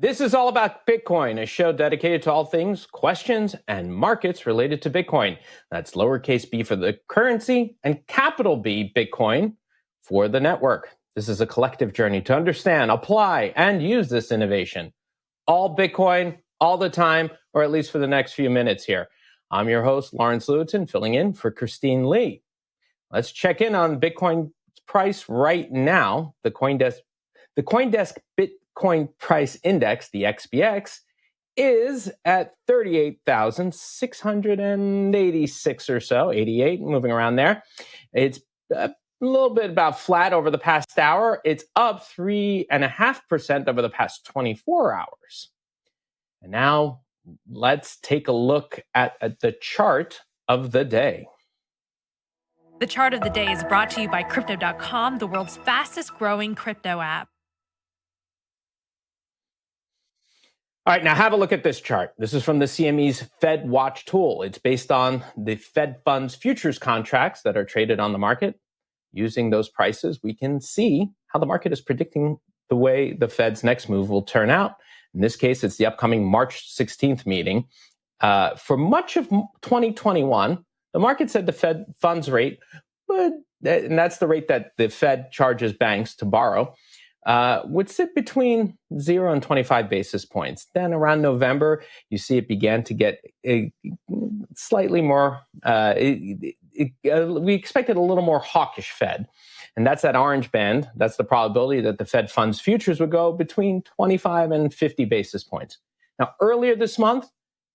This is all about Bitcoin, a show dedicated to all things, questions, and markets related to Bitcoin. That's lowercase b for the currency and capital B, Bitcoin, for the network. This is a collective journey to understand, apply, and use this innovation. All Bitcoin, all the time, or at least for the next few minutes here. I'm your host, Lawrence Lewitinn, filling in for Christine Lee. Let's check in on Bitcoin's price right now. The CoinDesk Bitcoin Price Index, the XBX, is at 38,686 or so, 88, moving around there. It's a little bit about flat over the past hour. It's up 3.5% over the past 24 hours. And now let's take a look at the chart of the day. The chart of the day is brought to you by Crypto.com, the world's fastest growing crypto app. All right, now have a look at this chart. This is from the CME's Fed Watch tool. It's based on the Fed funds futures contracts that are traded on the market. Using those prices, we can see how the market is predicting the way the Fed's next move will turn out. In this case, it's the upcoming March 16th meeting. For much of 2021, the market said the Fed funds rate, and that's the rate that the Fed charges banks to borrow, would sit between 0 and 25 basis points. Then around November, you see it began to get slightly more, we expected a little more hawkish Fed. And that's that orange band. That's the probability that the Fed funds futures would go between 25 and 50 basis points. Now, earlier this month,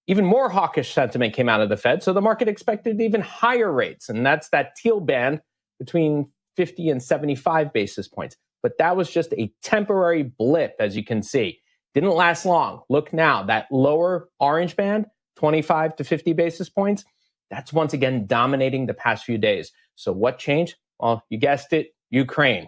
even more hawkish sentiment came out of the Fed, so the market expected even higher rates. And that's that teal band between 50 and 75 basis points. But that was just a temporary blip, as you can see. Didn't last long. Look now, that lower orange band, 25 to 50 basis points, that's once again dominating the past few days. So what changed? Well, you guessed it, Ukraine.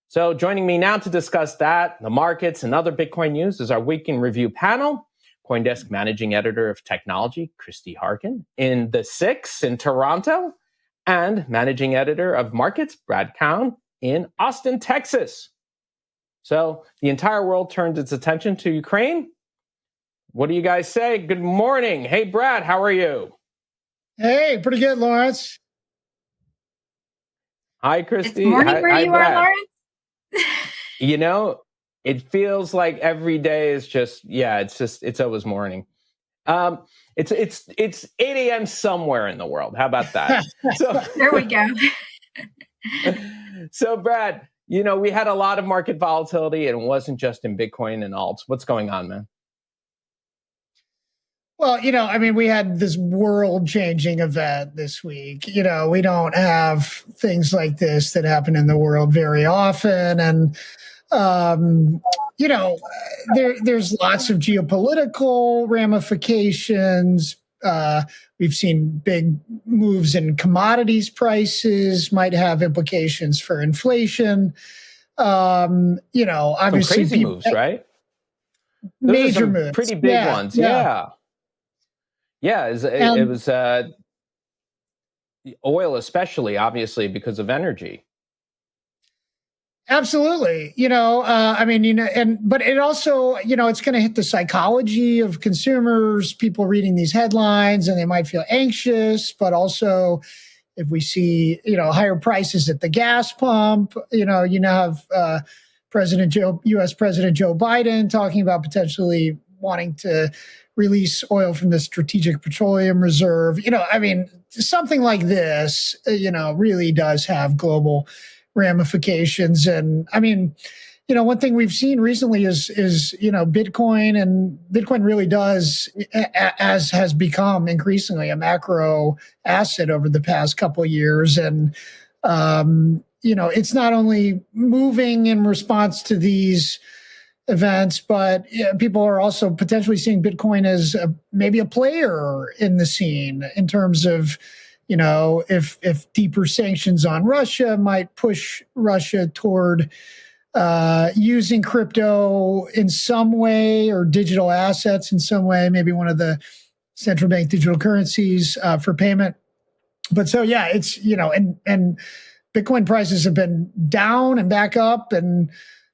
So joining me now to discuss that, the markets, and other Bitcoin news is our Week in Review panel. CoinDesk Managing Editor of Technology, Christie Harkin, in the 6 in Toronto, and Managing Editor of Markets, Brad Keoun, in Austin, Texas. So the entire world turned its attention to Ukraine. What do you guys say? Good morning. Hey, Brad, how are you? Hey, pretty good, Lawrence. Hi, Christy. It's morning where you are, Lawrence? You know, it feels like every day is just, it's always morning. It's 8 a.m. somewhere in the world. How about that? So, there we go. So, Brad, we had a lot of market volatility, and it wasn't just in Bitcoin and alts. What's going on, man? Well, we had this world-changing event this week. We don't have things like this that happen in the world very often. And, there's lots of geopolitical ramifications. We've seen big moves in commodities prices, might have implications for inflation. Obviously some crazy moves, right? Major moves. Pretty big ones. Yeah. It was oil, especially, obviously, because of energy. Absolutely. But it also, it's going to hit the psychology of consumers, people reading these headlines, and they might feel anxious, but also if we see, higher prices at the gas pump, you now have U.S. President Joe Biden talking about potentially wanting to release oil from the Strategic Petroleum Reserve. Something like this, really does have global ramifications. And one thing we've seen recently is Bitcoin, and Bitcoin really does, as has become increasingly a macro asset over the past couple of years. And, it's not only moving in response to these events, but people are also potentially seeing Bitcoin as maybe a player in the scene in terms of, if deeper sanctions on Russia might push Russia toward using crypto in some way or digital assets in some way, maybe one of the central bank digital currencies for payment. But so, it's, and Bitcoin prices have been down and back up, and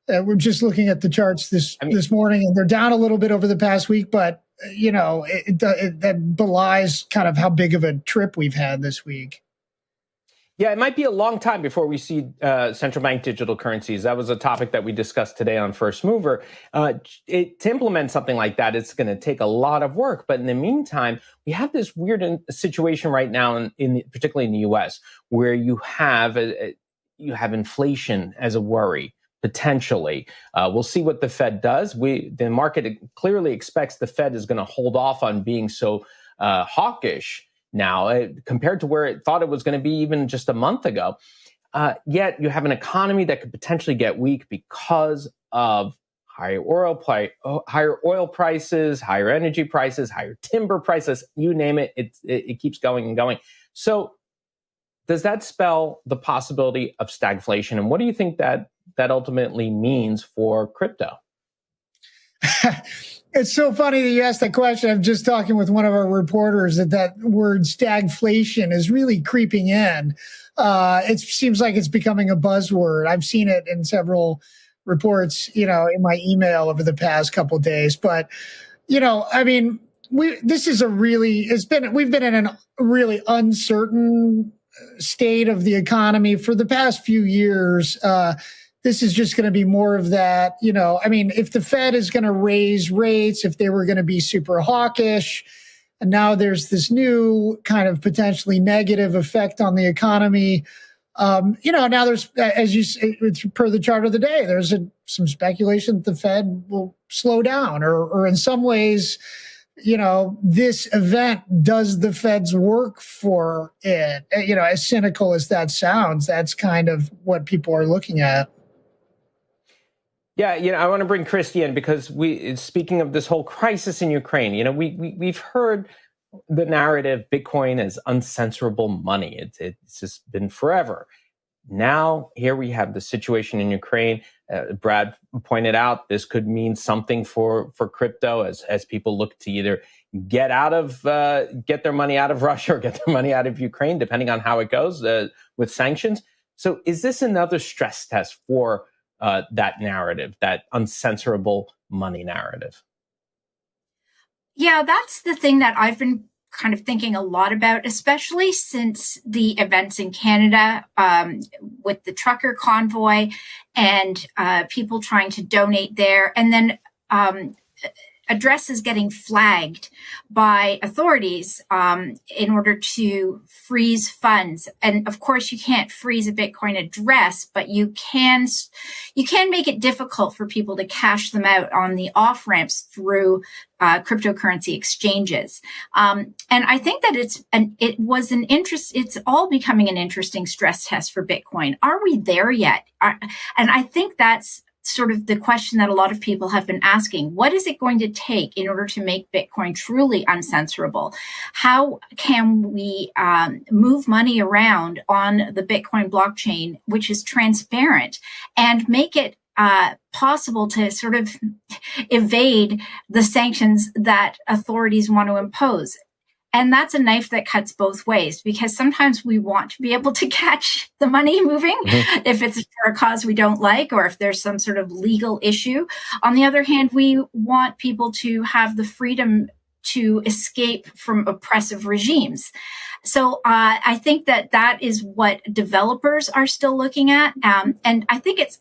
We're just looking at the charts this morning, and they're down a little bit over the past week, but that belies kind of how big of a trip we've had this week. Yeah, it might be a long time before we see central bank digital currencies. That was a topic that we discussed today on First Mover. To implement something like that, it's going to take a lot of work. But in the meantime, we have this weird situation right now, particularly in the U.S., where you have inflation as a worry. Potentially. We'll see what the Fed does. The market clearly expects the Fed is going to hold off on being so hawkish now compared to where it thought it was going to be even just a month ago. Yet you have an economy that could potentially get weak because of higher oil prices, higher energy prices, higher timber prices, you name it. It keeps going and going. So does that spell the possibility of stagflation? And what do you think that ultimately means for crypto? It's so funny that you asked that question. I'm just talking with one of our reporters that word stagflation is really creeping in. It seems like it's becoming a buzzword. I've seen it in several reports, in my email over the past couple of days. But, we've been in a really uncertain state of the economy for the past few years. This is just going to be more of that, if the Fed is going to raise rates, if they were going to be super hawkish, and now there's this new kind of potentially negative effect on the economy. Now there's, as you say, per the chart of the day, there's some speculation that the Fed will slow down or in some ways, this event does the Fed's work for it. As cynical as that sounds, that's kind of what people are looking at. Yeah, I want to bring Christie in because speaking of this whole crisis in Ukraine, we've heard the narrative Bitcoin is uncensorable money. It's just been forever. Now, here we have the situation in Ukraine. Brad pointed out this could mean something for crypto as people look to either get their money out of Russia or get their money out of Ukraine, depending on how it goes with sanctions. So is this another stress test for that narrative, that uncensorable money narrative? Yeah, that's the thing that I've been kind of thinking a lot about, especially since the events in Canada with the trucker convoy and people trying to donate there, and then addresses getting flagged by authorities in order to freeze funds. And of course, you can't freeze a Bitcoin address, but you can make it difficult for people to cash them out on the off ramps through cryptocurrency exchanges. And I think that it's all becoming an interesting stress test for Bitcoin. Are we there yet? And I think that's sort of the question that a lot of people have been asking. What is it going to take in order to make Bitcoin truly uncensorable? How can we move money around on the Bitcoin blockchain, which is transparent, and make it possible to sort of evade the sanctions that authorities want to impose? And that's a knife that cuts both ways, because sometimes we want to be able to catch the money moving if it's for a cause we don't like, or if there's some sort of legal issue. On the other hand, we want people to have the freedom to escape from oppressive regimes. So I think that is what developers are still looking at. And I think it's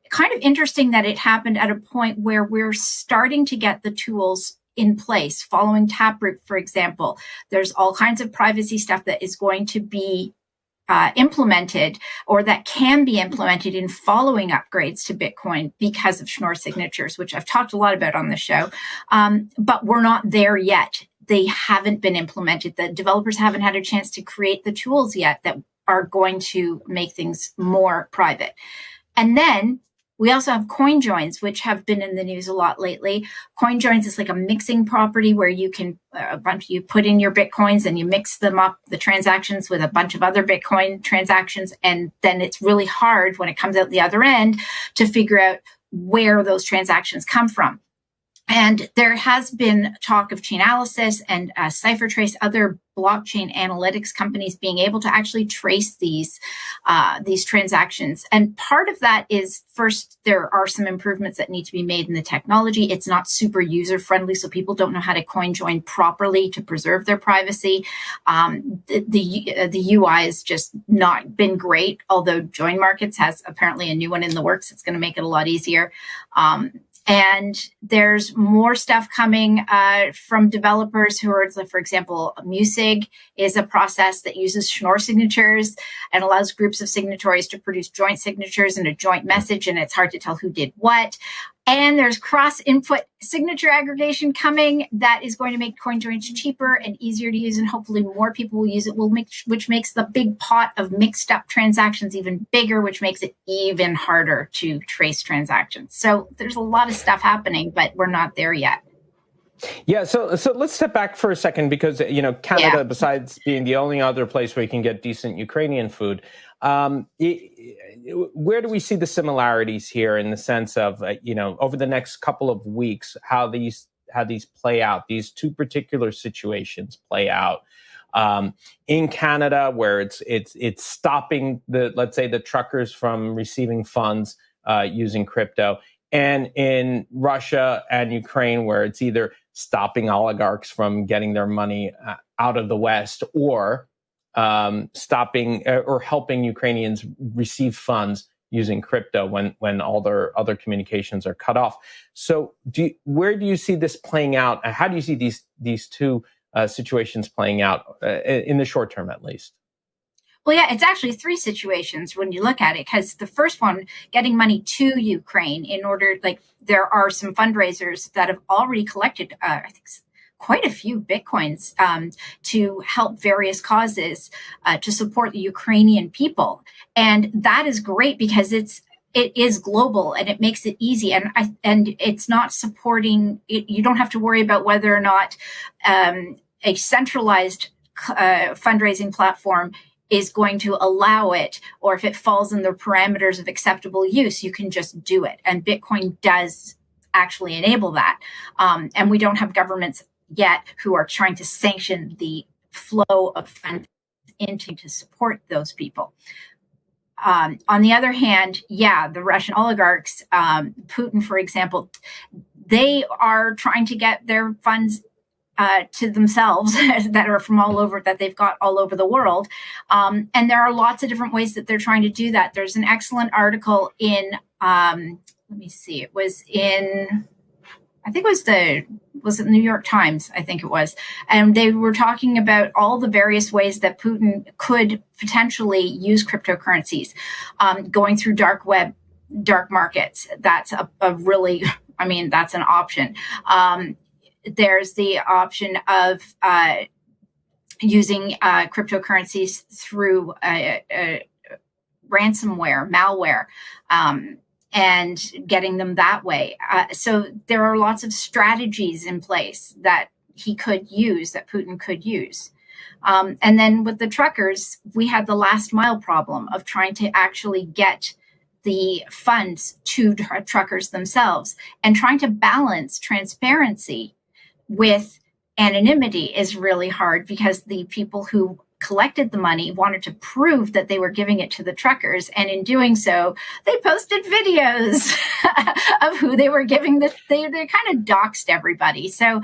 kind of interesting that it happened at a point where we're starting to get the tools in place. Following Taproot, for example, there's all kinds of privacy stuff that is going to be implemented, or that can be implemented in following upgrades to Bitcoin because of Schnorr signatures, which I've talked a lot about on the show. But we're not there yet. They haven't been implemented. The developers haven't had a chance to create the tools yet that are going to make things more private. And then we also have coin joins, which have been in the news a lot lately. Coin joins is like a mixing property where you can you put in your Bitcoins and you mix them up, the transactions, with a bunch of other Bitcoin transactions. And then it's really hard when it comes out the other end to figure out where those transactions come from. And there has been talk of Chainalysis and CipherTrace, other blockchain analytics companies being able to actually trace these transactions. And part of that is, first, there are some improvements that need to be made in the technology. It's not super user friendly, so people don't know how to coin join properly to preserve their privacy. The UI has just not been great, although Join Markets has apparently a new one in the works. It's going to make it a lot easier. And there's more stuff coming from developers who are, for example, Musig is a process that uses Schnorr signatures and allows groups of signatories to produce joint signatures in a joint message, and it's hard to tell who did what. And there's cross-input signature aggregation coming that is going to make CoinJoins cheaper and easier to use, and hopefully more people will use it, which makes the big pot of mixed up transactions even bigger, which makes it even harder to trace transactions. So there's a lot of stuff happening, but we're not there yet. Yeah, so let's step back for a second, because Canada, besides being the only other place where you can get decent Ukrainian food, where do we see the similarities here in the sense of over the next couple of weeks, how these play out, these two particular situations play out in Canada, where it's stopping let's say the truckers from receiving funds using crypto, and in Russia and Ukraine, where it's either stopping oligarchs from getting their money out of the West, or stopping or helping Ukrainians receive funds using crypto when all their other communications are cut off. So where do you see this playing out? How do you see these two situations playing out in the short term, at least? Well, yeah, it's actually three situations when you look at it, because the first one, getting money to Ukraine in order, there are some fundraisers that have already collected, I think, quite a few Bitcoins to help various causes to support the Ukrainian people. And that is great because it is global and it makes it easy. And it's not supporting it. You don't have to worry about whether or not a centralized fundraising platform is going to allow it, or if it falls in the parameters of acceptable use, you can just do it. And Bitcoin does actually enable that. And we don't have governments yet who are trying to sanction the flow of funds to support those people. On the other hand, the Russian oligarchs, Putin, for example, they are trying to get their funds to themselves that are from all over, that they've got all over the world. And there are lots of different ways that they're trying to do that. There's an excellent article in, let me see, it was in, I think it was it New York Times? I think it was. And they were talking about all the various ways that Putin could potentially use cryptocurrencies, going through dark markets. That's a really, that's an option. There's the option of using cryptocurrencies through ransomware, malware, and getting them that way. So there are lots of strategies in place that he could use, that Putin could use. And then with the truckers, we had the last mile problem of trying to actually get the funds to truckers themselves, and trying to balance transparency with anonymity is really hard, because the people who collected the money wanted to prove that they were giving it to the truckers. And in doing so, they posted videos of who they were giving. They kind of doxed everybody. So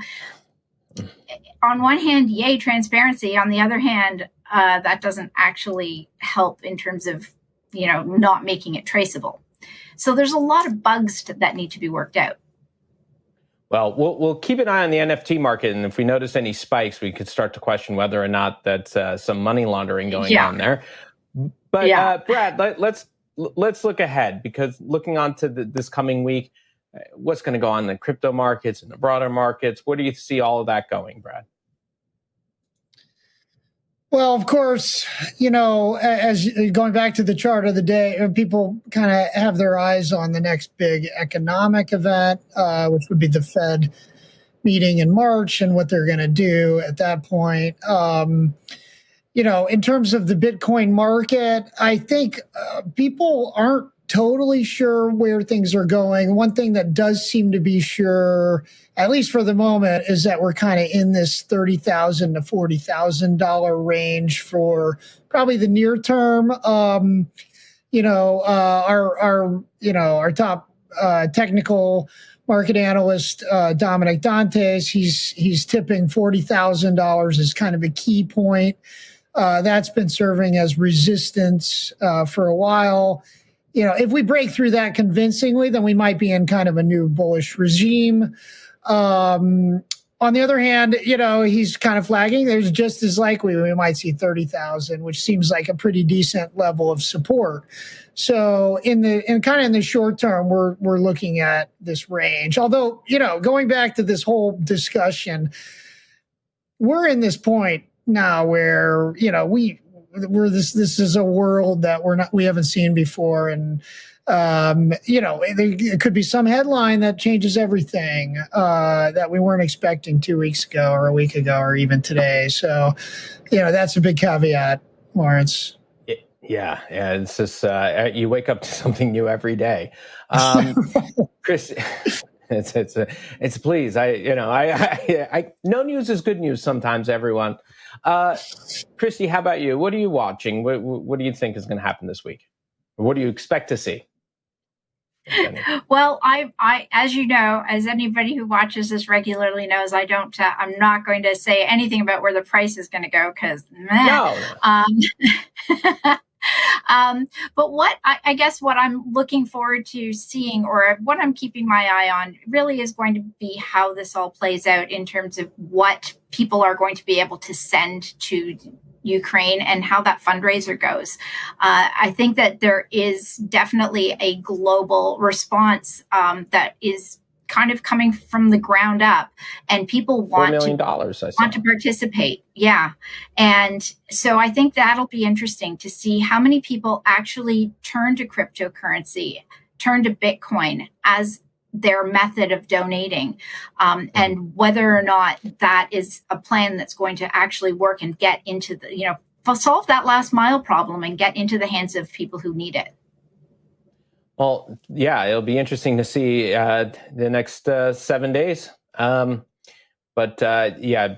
on one hand, yay, transparency. On the other hand, that doesn't actually help in terms of, not making it traceable. So there's a lot of bugs that need to be worked out. Well, we'll keep an eye on the NFT market, and if we notice any spikes, we could start to question whether or not that's some money laundering going on there. But Brad, let's look ahead, because looking on to this coming week, what's going to go on in the crypto markets and the broader markets? Where do you see all of that going, Brad? Well, of course, as going back to the chart of the day, people kind of have their eyes on the next big economic event, which would be the Fed meeting in March and what they're going to do at that point. In terms of the Bitcoin market, I think people aren't totally sure where things are going. One thing that does seem to be sure, at least for the moment, is that we're kind of in this $30,000 to $40,000 range for probably the near term. Our top technical market analyst, Dominic Dantes, he's tipping $40,000 as kind of a key point. That's been serving as resistance for a while. If we break through that convincingly, then we might be in kind of a new bullish regime. On the other hand, he's kind of flagging. There's just as likely we might see 30,000, which seems like a pretty decent level of support. So in the short term, we're looking at this range. Although, going back to this whole discussion, we're in this point now where, this is a world that we haven't seen before. And, it could be some headline that changes everything, that we weren't expecting 2 weeks ago or a week ago, or even today. So, that's a big caveat, Lawrence. Yeah. It's just, you wake up to something new every day. Chris, it's please. No news is good news sometimes, everyone. Christie, how about you? What are you watching? What do you think is going to happen this week? What do you expect to see? Well, I, as you know, as anybody who watches this regularly knows, I'm not going to say anything about where the price is going to go because, no. But what I guess what I'm looking forward to seeing, or what I'm keeping my eye on, really is going to be how this all plays out in terms of what people are going to be able to send to Ukraine and how that fundraiser goes. I think that there is definitely a global response that is kind of coming from the ground up, and people want $4 million, to participate. Yeah. And so I think that'll be interesting to see how many people actually turn to cryptocurrency, turn to Bitcoin as their method of donating, and whether or not that is a plan that's going to actually work and get into the, solve that last mile problem and get into the hands of people who need it. Well, yeah, it'll be interesting to see the next 7 days. But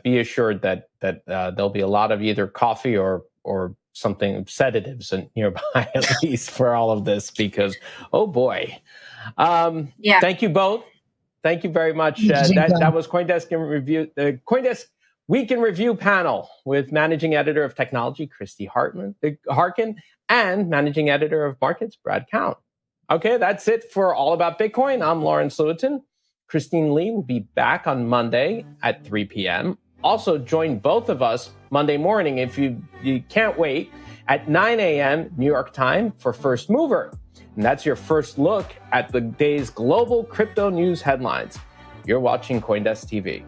be assured that there'll be a lot of either coffee or something, sedatives nearby at least for all of this, because oh boy. Thank you both. Thank you very much. That was CoinDesk in Review, the CoinDesk Week in Review panel with Managing Editor of Technology, Christie Harkin, and Managing Editor of Markets, Brad Keoun. Okay, that's it for All About Bitcoin. I'm Lawrence Lewitinn. Christine Lee will be back on Monday at 3 p.m. Also, join both of us Monday morning, if you can't wait, at 9 a.m. New York time for First Mover. And that's your first look at the day's global crypto news headlines. You're watching CoinDesk TV.